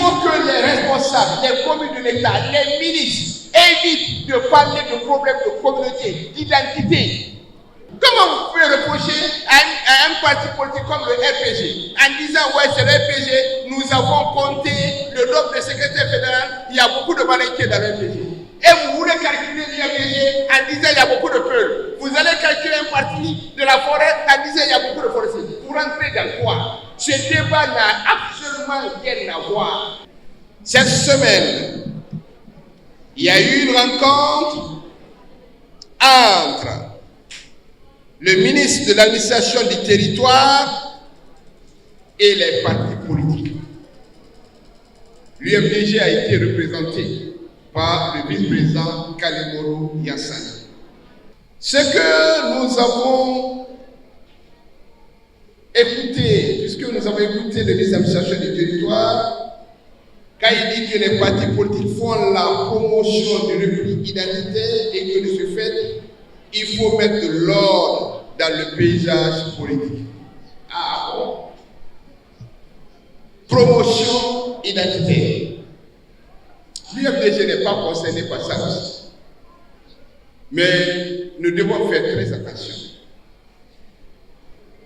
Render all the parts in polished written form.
faut que les responsables, les communes de l'État, les ministres évitent de parler de problèmes de communauté, d'identité. Comment vous pouvez reprocher à un parti politique comme le RPG en disant ouais c'est le RPG, nous avons compté le nombre de secrétaires fédéraux, il y a beaucoup de Malinqués dans le RPG. Et vous voulez calculer l'IRPG en disant il y a beaucoup de peuls. Vous allez calculer un parti de la forêt en disant il y a beaucoup de forestiers. Vous rentrez dans quoi? Ce débat n'a absolument rien à voir. Cette semaine, il y a eu une rencontre entre le ministre de l'administration du territoire et les partis politiques. L'UFDG a été représenté par le vice-président Kalimoro Yassani. Ce que nous avons écouté, puisque nous avons écouté le ministre de l'administration du territoire, quand il dit que les partis politiques font la promotion du repli identitaire et que de ce fait, il faut mettre de l'ordre dans le paysage politique. Ah bon? Promotion identitaire. L'UFDG n'est pas concerné par ça aussi. Mais nous devons faire très attention.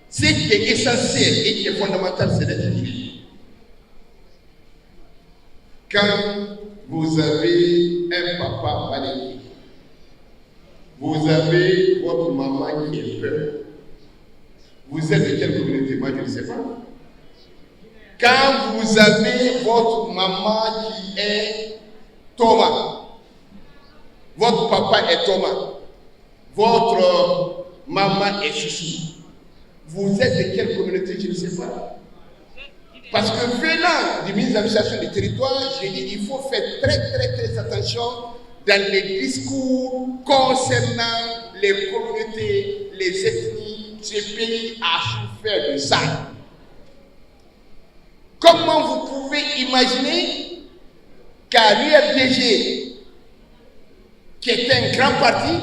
Ce qui est essentiel et qui est fondamental, c'est d'être unis. Quand vous avez un papa maléfique, vous avez votre maman qui est peur. Vous êtes de quelle communauté? Moi, je ne sais pas. Quand vous avez votre maman qui est Thomas, votre papa est Thomas, votre maman est Chouchou, vous êtes de quelle communauté? Je ne sais pas. Parce que venant du ministre de l'administration du territoire, j'ai dit qu'il faut faire très attention dans les discours concernant les communautés, les ethnies. Ce pays a souffert de ça. Comment vous pouvez imaginer qu'à l'UFDG, qui est un grand parti,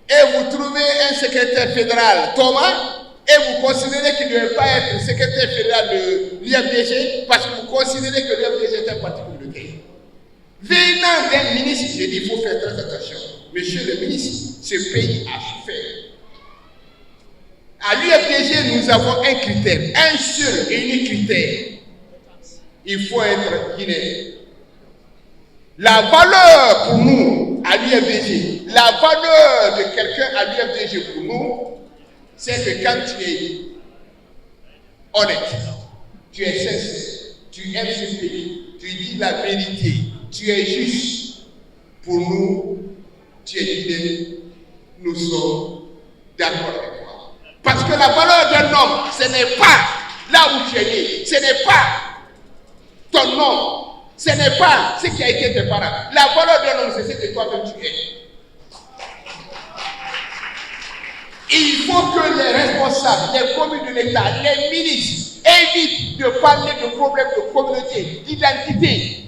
et vous trouvez un secrétaire fédéral, Thomas, et vous considérez qu'il ne devait pas être secrétaire fédéral de l'UFDG parce que vous considérez que l'UFDG est un parti communautaire. Venant d'un ministre, j'ai dit il faut faire très attention. Monsieur le ministre, ce pays a souffert. À l'UFDG, nous avons un critère, un seul et unique critère. Il faut être guinéen. La valeur pour nous à l'UFDG, la valeur de quelqu'un à l'UFDG pour nous, c'est que quand tu es honnête, tu es sincère, tu aimes ce pays, tu dis la vérité, tu es juste, pour nous, tu es guinéen, nous sommes d'accord avec toi. Parce que la valeur d'un homme, ce n'est pas là où tu es né, ce n'est pas ton nom, ce n'est pas ce qui a été tes parents. La valeur d'un homme, c'est ce que toi-même tu es. Il faut que les responsables, les communes de l'État, les ministres évitent de parler de problèmes de communauté, d'identité.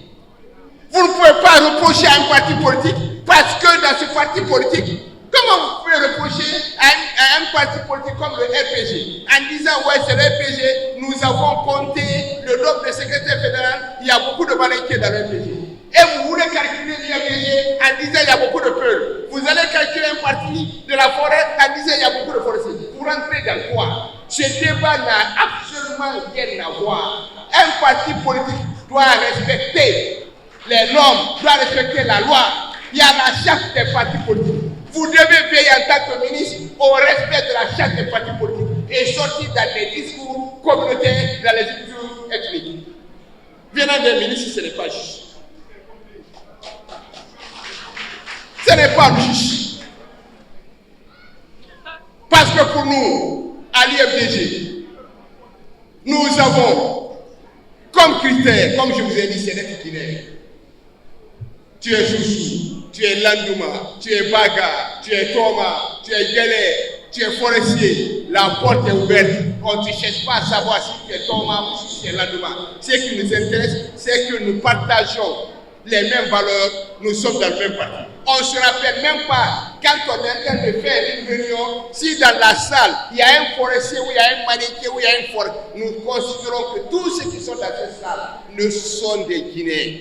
Vous ne pouvez pas reprocher à un parti politique parce que dans ce parti politique, comment vous pouvez reprocher à un parti politique comme le RPG en disant ouais c'est le RPG, nous avons compté le nombre de secrétaires fédéraux, il y a beaucoup de Malinqués dans le RPG. Et vous voulez calculer l'IRPG en disant il y a beaucoup de peuls. Vous allez calculer un parti de la forêt en disant il y a beaucoup de forestiers. Vous rentrez dans quoi? Ce débat n'a absolument rien à voir. Un parti politique doit respecter les normes, doit respecter la loi. Il y a la charte des partis politiques. Vous devez veiller en tant que ministre au respect de la charte des partis politiques et sortir dans les discours communautaires, dans les discours ethniques. Venant des ministres, ce n'est pas juste. Ce n'est pas juste. Parce que pour nous, à l'IFDG, nous avons comme critère, comme je vous ai dit, c'est d'être guinéen. Tu es Chouchou, tu es Landouma, tu es Baga, tu es Thomas, tu es Guélé, tu es forestier. La porte est ouverte. On ne cherche pas à savoir si tu es Thomas ou si tu es Landouma. Ce qui nous intéresse, c'est que nous partageons les mêmes valeurs, nous sommes dans le même parti. On ne se rappelle même pas, quand on est en train de faire une réunion, si dans la salle, il y a un forestier, ou il y a un manéquin, ou il y a une forêt, nous considérons que tous ceux qui sont dans cette salle ne sont des Guinéens.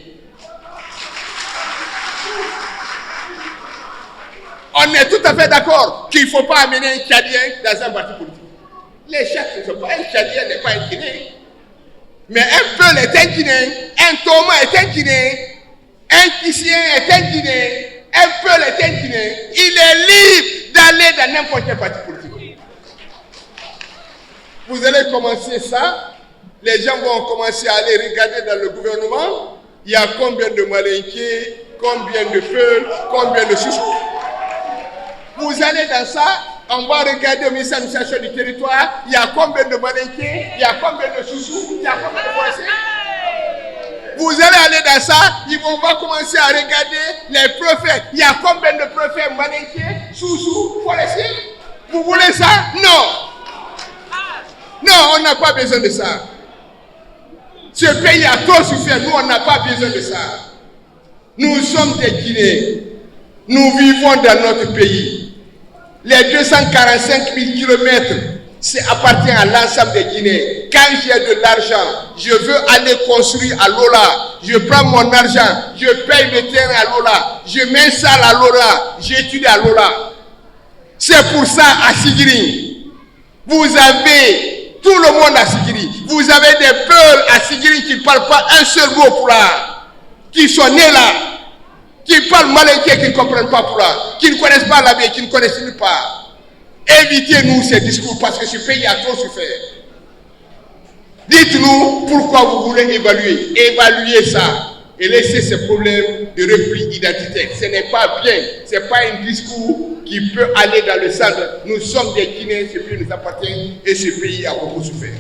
On est tout à fait d'accord qu'il ne faut pas amener un Tchadien dans un parti politique. Les chefs ne sont pas un Tchadien, n'est pas un Guinéen. Mais un Peul est un Guinéen, un Thomas est un Guinéen, un Kissien est un Guinéen, un Peul est un Guinéen. Il est libre d'aller dans n'importe quel parti politique. Vous allez commencer ça, les gens vont commencer à aller regarder dans le gouvernement, il y a combien de Malinqués, combien de Peuls, combien de Soussous. Vous allez dans ça, on va regarder au ministère de l'administration du territoire, il y a combien de Malinqués, il y a combien de Soussous, il y a combien de Forestiers. Vous allez aller dans ça, on va commencer à regarder les préfets. Il y a combien de préfets Malinqués, Soussous, Forestiers. Vous voulez ça? Non. Non, on n'a pas besoin de ça. Ce pays a trop souffert, nous on n'a pas besoin de ça. Nous sommes des Guinéens. Nous vivons dans notre pays. Les 245 000 kilomètres, ça appartient à l'ensemble des Guinéens. Quand j'ai de l'argent, je veux aller construire à Lola. Je prends mon argent, je paye le terrain à Lola. Je m'installe à Lola, j'étudie à Lola. C'est pour ça à Sigiri, vous avez tout le monde à Sigiri. Vous avez des Peuls à Sigiri qui ne parlent pas un seul mot pour là, qui sont nés là. Qui parlent malinqué, qui ne comprennent pas pourquoi, qui ne connaissent pas la vie, qui ne connaissent pas. Évitez-nous ces discours parce que ce pays a trop souffert. Dites-nous pourquoi vous voulez évaluer. Évaluez ça et laissez ces problèmes de repli identitaire. Ce n'est pas bien. Ce n'est pas un discours qui peut aller dans le centre. Nous sommes des Guinéens, ce pays nous appartient et ce pays a beaucoup souffert.